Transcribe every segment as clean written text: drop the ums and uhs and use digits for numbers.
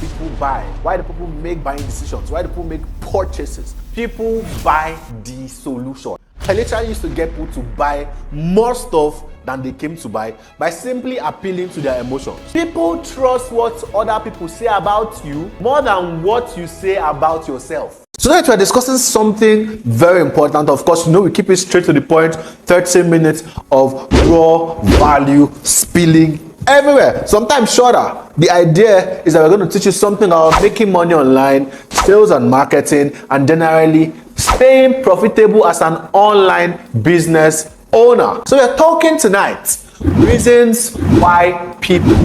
people buy? Why do people make buying decisions? Why do people make purchases? People buy the solution. I literally used to get people to buy more stuff than they came to buy by simply appealing to their emotions. People trust what other people say about you more than what you say about yourself. So tonight we're discussing something very important. Of course, we keep it straight to the point. 30 minutes of raw value spilling everywhere, sometimes shorter. The idea is that we're going to teach you something about making money online, sales and marketing, and generally staying profitable as an online business owner. So we're talking tonight reasons why people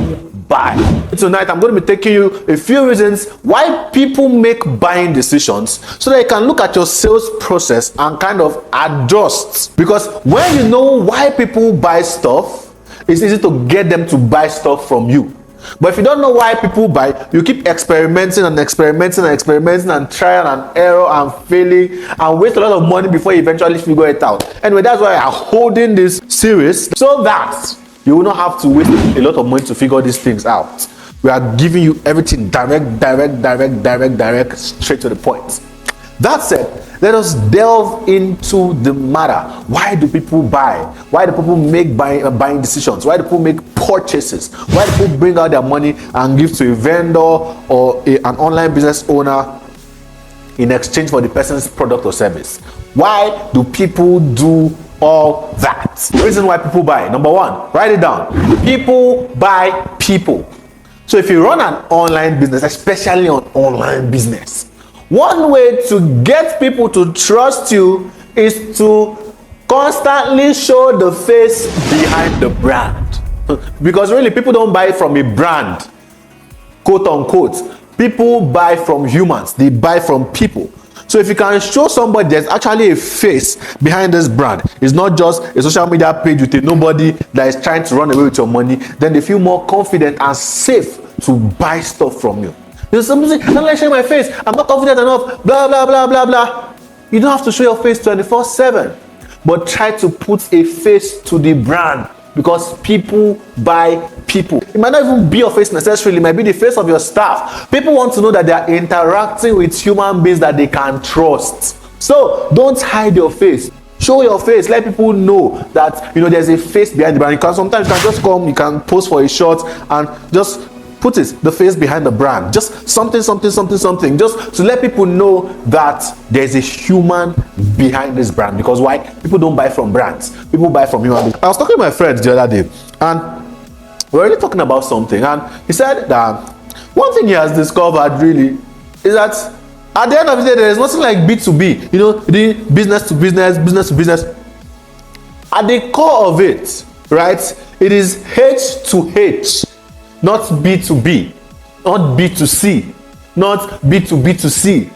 buy. Tonight I'm going to be taking you a few reasons why people make buying decisions so that you can look at your sales process and kind of adjust. Because when you know why people buy stuff, it's easy to get them to buy stuff from you. But if you don't know why people buy, you keep experimenting and trial and error and failing and waste a lot of money before you eventually figure it out. Anyway, that's why I'm holding this series, so that you will not have to waste a lot of money to figure these things out. We are giving you everything direct, straight to the point. That said, let us delve into the matter. Why do people buy? Why do people make buying decisions? Why do people make purchases? Why do people bring out their money and give to a vendor or an online business owner in exchange for the person's product or service? Why do people do all that? The reason why people buy. Number one, write it down. People buy people. So if you run an online business, especially an online business, one way to get people to trust you is to constantly show the face behind the brand. Because really, people don't buy from a brand, quote unquote. People buy from humans, they buy from people. So if you can show somebody there's actually a face behind this brand, it's not just a social media page with a nobody that is trying to run away with your money, then they feel more confident and safe to buy stuff from you. You know, somebody say, I'm not showing my face, I'm not confident enough, blah, blah, blah, blah, blah. You don't have to show your face 24/7, but try to put a face to the brand, because people buy people. It might not even be your face necessarily, it might be the face of your staff. People want to know that they are interacting with human beings that they can trust. So don't hide your face. Show your face. Let people know that there's a face behind the brand. Sometimes you can just come, you can post for a shot and just put the face behind the brand. Just something, just to let people know that there's a human behind this brand. Because why? People don't buy from brands. People buy from human beings. I was talking to my friend the other day, and we were really talking about something, and he said that one thing he has discovered really is that at the end of the day, there is nothing like B2B. The business to business. At the core of it, right? It is H to H. Not B2B, not B2C, not B2B2C.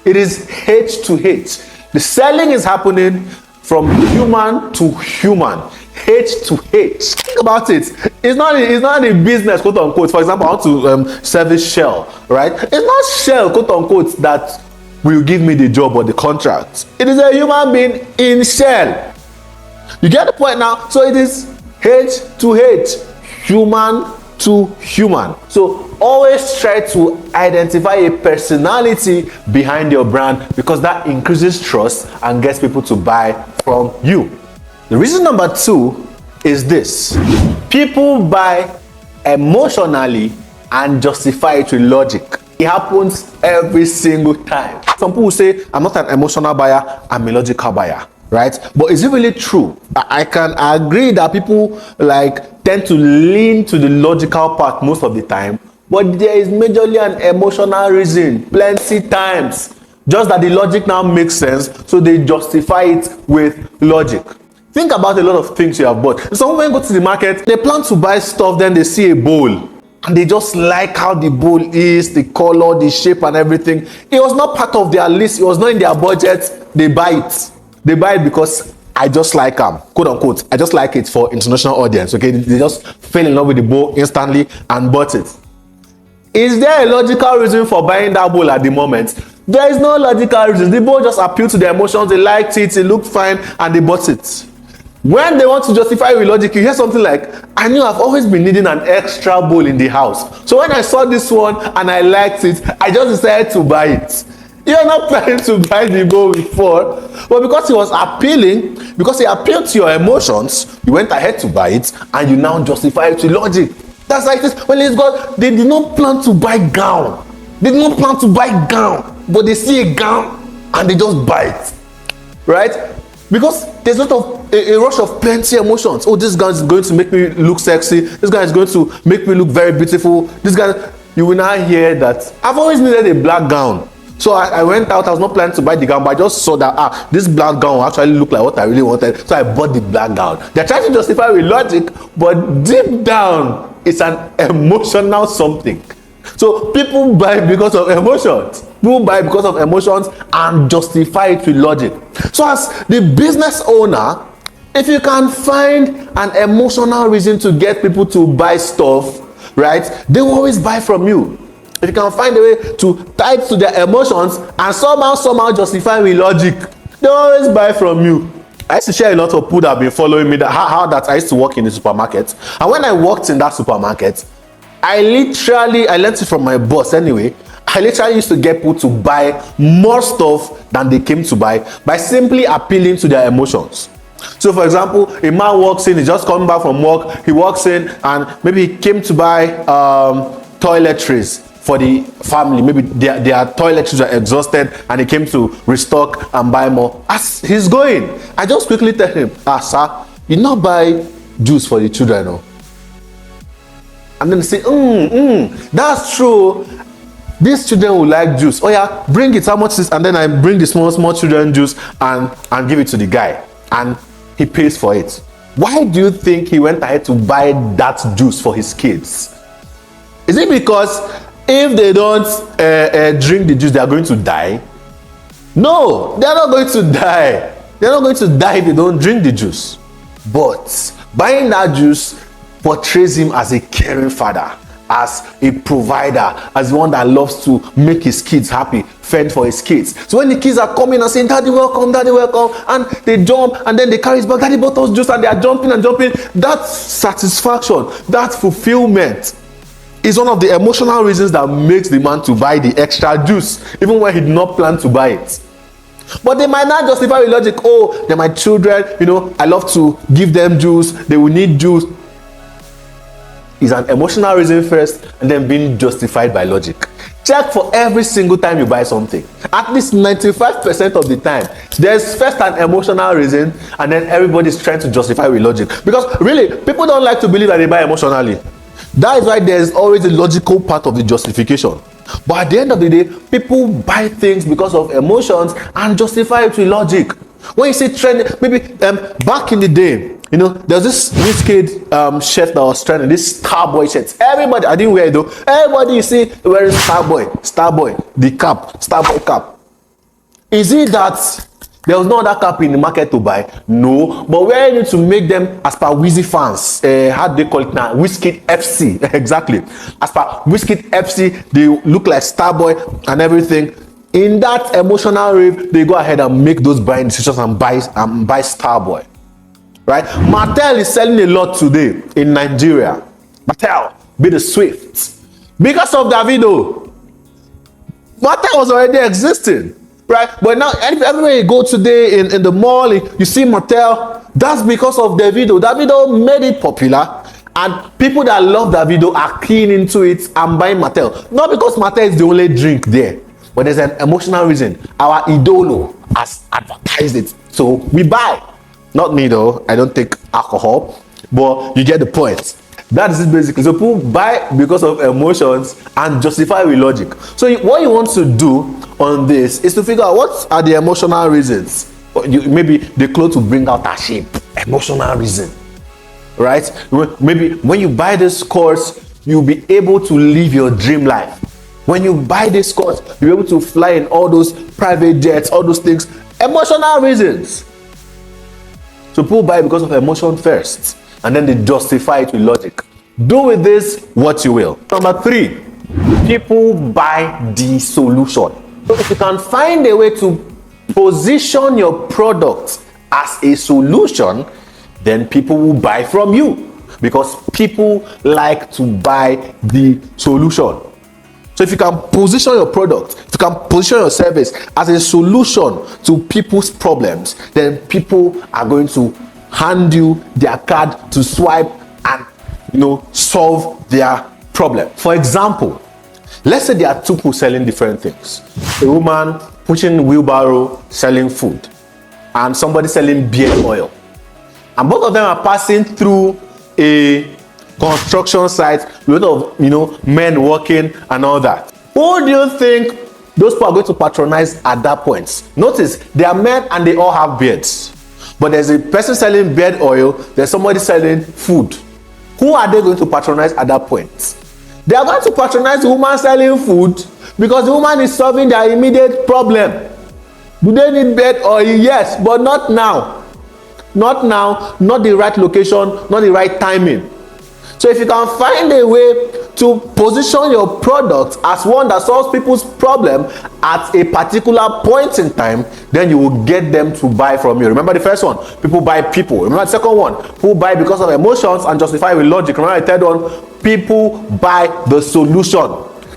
It is H to H. The selling is happening from human to human, H to H. Think about it. It's not a business, quote unquote. For example, I want to service Shell, right? It's not Shell, quote unquote, that will give me the job or the contract. It is a human being in Shell. You get the point now? So it is H to H, human to human. So always try to identify a personality behind your brand, because that increases trust and gets people to buy from you. The reason number two is this: people buy emotionally and justify it with logic. It happens every single time. Some people say, I'm not an emotional buyer, I'm a logical buyer. Right? But is it really true? I can agree that people tend to lean to the logical part most of the time, but there is majorly an emotional reason plenty times. Just that the logic now makes sense, so they justify it with logic. Think about a lot of things you have bought. Some when go to the market, they plan to buy stuff, then they see a bowl, and they just like how the bowl is, the color, the shape and everything. It was not part of their list, it was not in their budget. They buy it. They buy it because I just like them, quote unquote. I just like it for international audience. Okay, they just fell in love with the bowl instantly and bought it. Is there a logical reason for buying that bowl at the moment? There is no logical reason. The bowl just appealed to their emotions. They liked it, it looked fine, and they bought it. When they want to justify with logic, you hear something like, I knew I've always been needing an extra bowl in the house. So when I saw this one and I liked it, I just decided to buy it. You're not planning to buy the bowl before, but because it was appealing, because it appealed to your emotions, you went ahead to buy it, and you now justify it with logic. That's like this. When it's God, they did not plan to buy gown. They did not plan to buy gown, but they see a gown and they just buy it, right? Because there's a lot of a rush of plenty emotions. Oh, this guy is going to make me look sexy. This guy is going to make me look very beautiful. This guy, you will now hear that I've always needed a black gown. So I went out. I was not planning to buy the gown, but I just saw that this black gown actually looked like what I really wanted. So I bought the black gown. They're trying to justify with logic, but deep down, it's an emotional something. So people buy because of emotions. People buy because of emotions and justify it with logic. So as the business owner, if you can find an emotional reason to get people to buy stuff, right, they will always buy from you. If you can find a way to tie it to their emotions and somehow justify with logic, they always buy from you. I used to share a lot of people that have been following me, that how that I used to work in the supermarket. And when I worked in that supermarket, I learned it from my boss anyway. I literally used to get people to buy more stuff than they came to buy by simply appealing to their emotions. So for example, a man walks in, he's just coming back from work, he walks in and maybe he came to buy toiletries for the family. Maybe their toiletries are exhausted and he came to restock and buy more. As he's going, I just quickly tell him, sir, you not buy juice for the children, no? And then they say, that's true. These children will like juice. Oh yeah, bring it. How much is this? And then I bring the small children juice and give it to the guy. And he pays for it. Why do you think he went ahead to buy that juice for his kids? Is it because if they don't drink the juice, they are going to die? No, they are not going to die. They are not going to die if they don't drink the juice. But buying that juice portrays him as a caring father, as a provider, as one that loves to make his kids happy, fend for his kids. So when the kids are coming and saying, daddy welcome, and they jump and then they carry his bag, daddy bought us juice, and they are jumping, that satisfaction, that fulfillment is one of the emotional reasons that makes the man to buy the extra juice, even when he did not plan to buy it. But they might not justify with logic. Oh, they're my children, I love to give them juice, they will need juice. Is an emotional reason first and then being justified by logic. Check for every single time you buy something. At least 95% of the time, there's first an emotional reason and then everybody's trying to justify with logic. Because really, people don't like to believe that they buy emotionally. That is why there's always a logical part of the justification. But at the end of the day, people buy things because of emotions and justify it with logic. When you say trend, maybe back in the day, there's this Wizkid shirt that was trending, this Starboy shirt. Everybody, I didn't wear it though. Everybody you see wearing Starboy, the cap, Starboy cap. Is it that there was no other cap in the market to buy? No, but wearing it to make them, as per Wizzy fans, how do they call it now? Wizkid FC, exactly. As per Wizkid FC, they look like Starboy and everything. In that emotional rave, they go ahead and make those buying decisions and buy Starboy. Right? Mattel is selling a lot today in Nigeria. Mattel, be the Swift. Because of Davido. Mattel was already existing. Right? But now, everywhere you go today in the mall, you see Mattel. That's because of Davido. Davido made it popular. And people that love Davido are keen into it and buying Mattel. Not because Mattel is the only drink there. But there's an emotional reason. Our idolo has advertised it. So we buy. Not me though, I don't take alcohol, but you get the point. That is it basically. So people buy because of emotions and justify with logic. So what you want to do on this is to figure out what are the emotional reasons. Maybe the clothes will bring out a shape. Emotional reason. Right? Maybe when you buy this course, you'll be able to live your dream life. When you buy this course, you'll be able to fly in all those private jets, all those things. Emotional reasons. So people buy because of emotion first, and then they justify it with logic. Do with this what you will. Number 3, people buy the solution. So if you can find a way to position your product as a solution, then people will buy from you, because people like to buy the solution. So if you can position your product, if you can position your service as a solution to people's problems, then people are going to hand you their card to swipe and solve their problem. For example, let's say there are two people selling different things. A woman pushing wheelbarrow selling food, and somebody selling beard oil. And both of them are passing through a construction site with a lot of men working and all that. Who do you think those people are going to patronize at that point? Notice they are men and they all have beards, but there's a person selling beard oil, there's somebody selling food. Who are they going to patronize at that point? They are going to patronize the woman selling food, because the woman is solving their immediate problem. Do they need beard oil? Yes, but not now. Not now, not the right location, not the right timing. So if you can find a way to position your product as one that solves people's problem at a particular point in time, then you will get them to buy from you. Remember the first one, people buy people. Remember the second one, people buy because of emotions and justify with logic. Remember the third one, people buy the solution.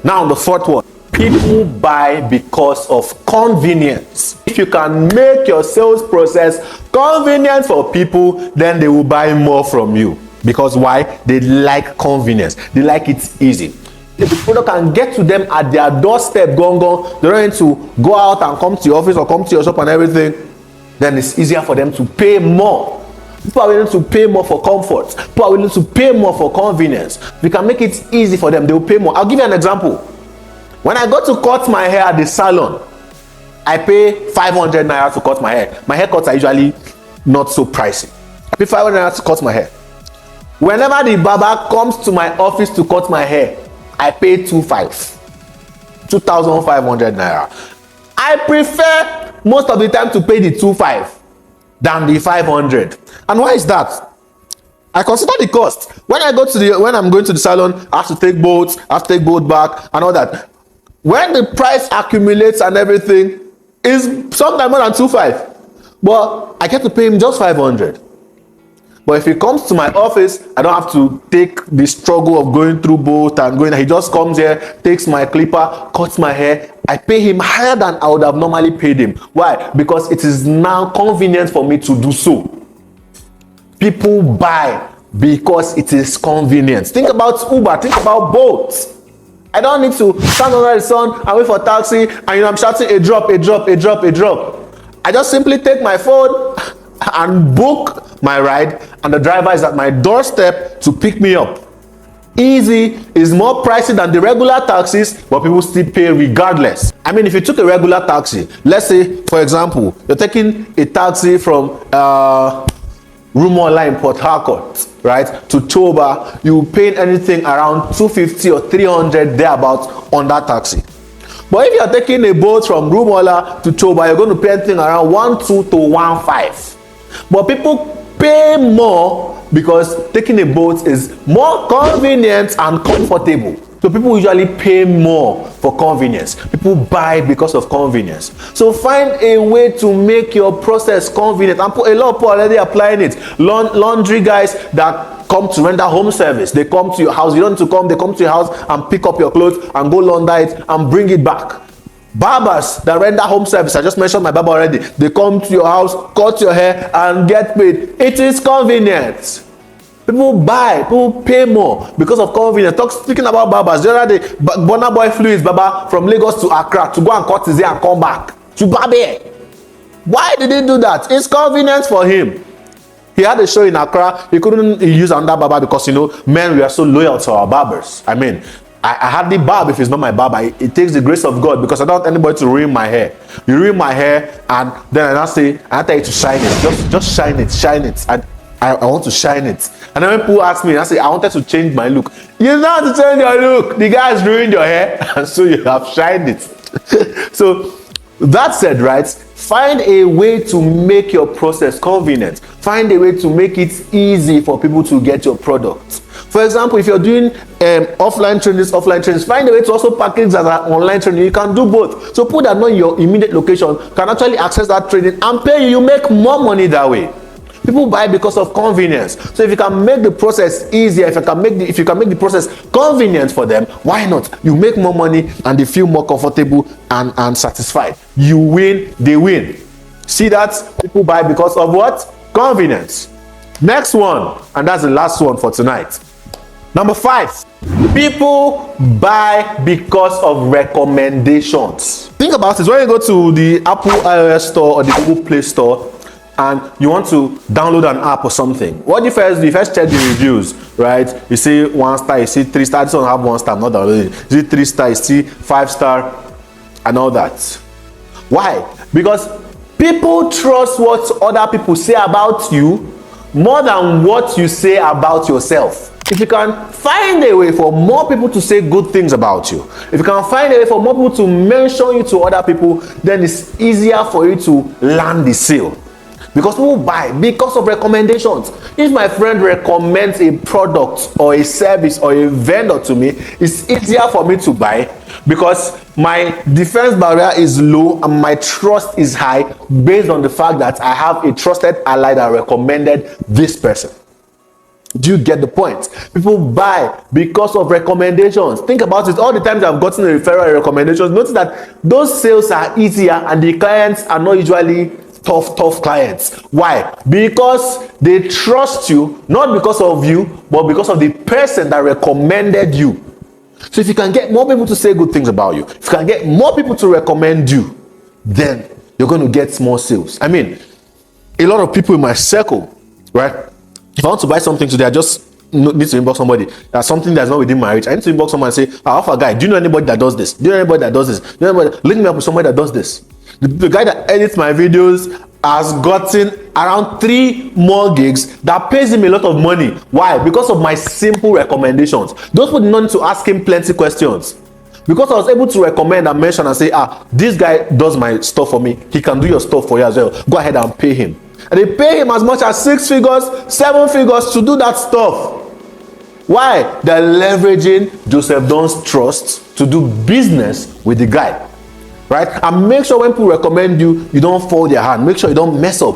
Now the fourth one, people buy because of convenience. If you can make your sales process convenient for people, then they will buy more from you. Because why? They like convenience. They like it easy. If the product can get to them at their doorstep, they don't need to go out and come to your office or come to your shop and everything, then it's easier for them to pay more. People are willing to pay more for comfort. People are willing to pay more for convenience. We can make it easy for them, they will pay more. I'll give you an example. When I go to cut my hair at the salon, I pay 500 naira to cut my hair. My haircuts are usually not so pricey. I pay 500 naira to cut my hair. Whenever the barber comes to my office to cut my hair, I pay 2,500 naira. I prefer most of the time to pay the 2,500 than the 500. And why is that? I consider the cost. When I'm going to the salon, I have to take boats, I have to take boat back and all that. When the price accumulates and everything, is sometimes more than 2,500. But I get to pay him just 500. But if he comes to my office, I don't have to take the struggle of going through both and going. He just comes here, takes my clipper, cuts my hair. I pay him higher than I would have normally paid him. Why? Because it is now convenient for me to do so. People buy because it is convenient. Think about Uber, think about Bolt. I don't need to stand under the sun and wait for taxi and I'm shouting a drop. I just simply take my phone and book my ride, and the driver is at my doorstep to pick me up. Easy is more pricey than the regular taxis, but people still pay regardless. I mean, if you took a regular taxi, let's say for example you're taking a taxi from Rumola in Port Harcourt, right, to Toba, you pay anything around 250 or 300 thereabouts on that taxi. But if you're taking a boat from Rumola to Toba, you're going to pay anything around 1,200 to 1,500. But people pay more because taking a boat is more convenient and comfortable. So people usually pay more for convenience. People buy because of convenience. So find a way to make your process convenient. And a lot of people already applying it. Laundry guys that come to render home service, they come to your house. You don't need to come, they come to your house and pick up your clothes and go launder it and bring it back. Barbers that render home service, I just mentioned my barber already. They come to your house, cut your hair and get paid. It is convenient. People buy, people pay more because of convenience. Speaking about barbers, the other day, Burna Boy flew his barber from Lagos to Accra to go and cut his hair and come back to barber. Why did he do that? It's convenient for him. He had a show in Accra. He couldn't use another barber because men, we are so loyal to our barbers. I mean, I hardly barb if it's not my barber. It takes the grace of God because I don't want anybody to ruin my hair. You ruin my hair and then I tell you to shine it. Just shine it. I want to shine it. And then when people ask me, I say, I wanted to change my look. You don't have to change your look. The guy has ruined your hair and so you have shined it. So that said, right, find a way to make your process convenient. Find a way to make it easy for people to get your product. For example, if you're doing offline trainings, find a way to also package as an online training. You can do both. So people that know your immediate location can actually access that training and pay you. You make more money that way. People buy because of convenience. So if you can make the process easier, if you can make the process convenient for them, why not? You make more money and they feel more comfortable and satisfied. You win, they win. See that? People buy because of what? Convenience. Next one, and that's the last one for tonight. Number 5, people buy because of recommendations. Think about it. When you go to the Apple iOS store or the Google Play store and you want to download an app or something, what do you first do? You first check the reviews, right? You see 1 star, you see 3 stars. This one have 1 star, not downloading. You see 3 star, you see 5 star, and all that. Why? Because people trust what other people say about you more than what you say about yourself. If you can find a way for more people to say good things about you, if you can find a way for more people to mention you to other people, then it's easier for you to land the sale. Because people buy because of recommendations. If my friend recommends a product or a service or a vendor to me, it's easier for me to buy because my defense barrier is low and my trust is high based on the fact that I have a trusted ally that recommended this person. Do you get the point? People buy because of recommendations. Think about it. All the times I've gotten a referral recommendations, notice that those sales are easier and the clients are not usually tough clients. Why? Because they trust you, not because of you, but because of the person that recommended you. So if you can get more people to say good things about you, if you can get more people to recommend you, then you're going to get more sales. I mean, a lot of people in my circle, right? If I want to buy something today, I just need to inbox somebody. That's something that's not within my reach. I need to inbox someone and say, Alpha guy, do you know anybody that does this? Do you know anybody that does this? Do you know anybody? Link me up with somebody that does this. The guy that edits my videos has gotten around 3 more gigs that pays him a lot of money. Why? Because of my simple recommendations. Those people did not need to ask him plenty questions. Because I was able to recommend and mention and say, this guy does my stuff for me. He can do your stuff for you as well. Go ahead and pay him. And they pay him as much as 6 figures, 7 figures to do that stuff. Why? They're leveraging Joseph Don's trust to do business with the guy. Right? And make sure when people recommend you, you don't fold their hand. Make sure you don't mess up.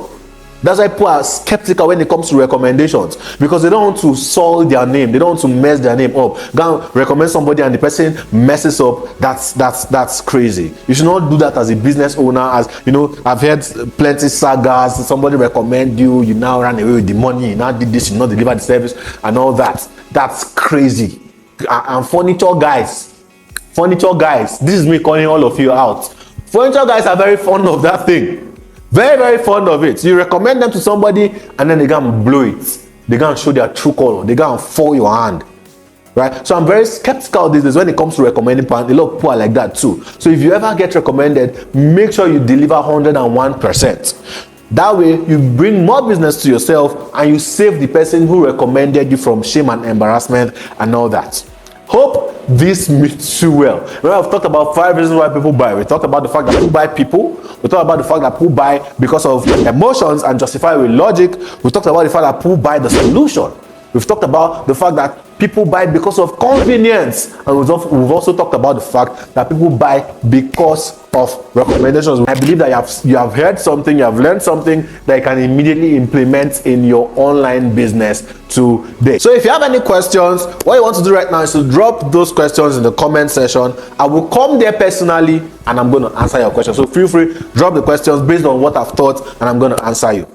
That's why people are skeptical when it comes to recommendations, because they don't want to soil their name. They don't want to mess their name up. Go and recommend somebody and the person messes up. That's crazy. You should not do that as a business owner. As you know, I've heard plenty sagas. Somebody recommend you, you now ran away with the money. You now did this, you not deliver the service and all that. That's crazy. And furniture guys, this is me calling all of you out. Furniture guys are very fond of that thing. Very fond of it. You recommend them to somebody and then they go and blow it. They go and show their true color. They go and fall your hand. Right? So I'm very skeptical of this when it comes to recommending people. A lot of people are like that too. So if you ever get recommended, make sure you deliver 101%. That way you bring more business to yourself and you save the person who recommended you from shame and embarrassment and all that. Hope this meets you well. Remember, I've talked about 5 reasons why people buy. We talked about the fact that people buy people. We talked about the fact that people buy because of emotions and justify with logic. We talked about the fact that people buy the solution. We've talked about the fact that people buy because of convenience. And we've also talked about the fact that people buy because of recommendations. I believe that you have heard something, you have learned something that you can immediately implement in your online business today. So if you have any questions, what you want to do right now is to drop those questions in the comment section. I will come there personally and I'm going to answer your questions. So feel free, drop the questions based on what I've taught and I'm going to answer you.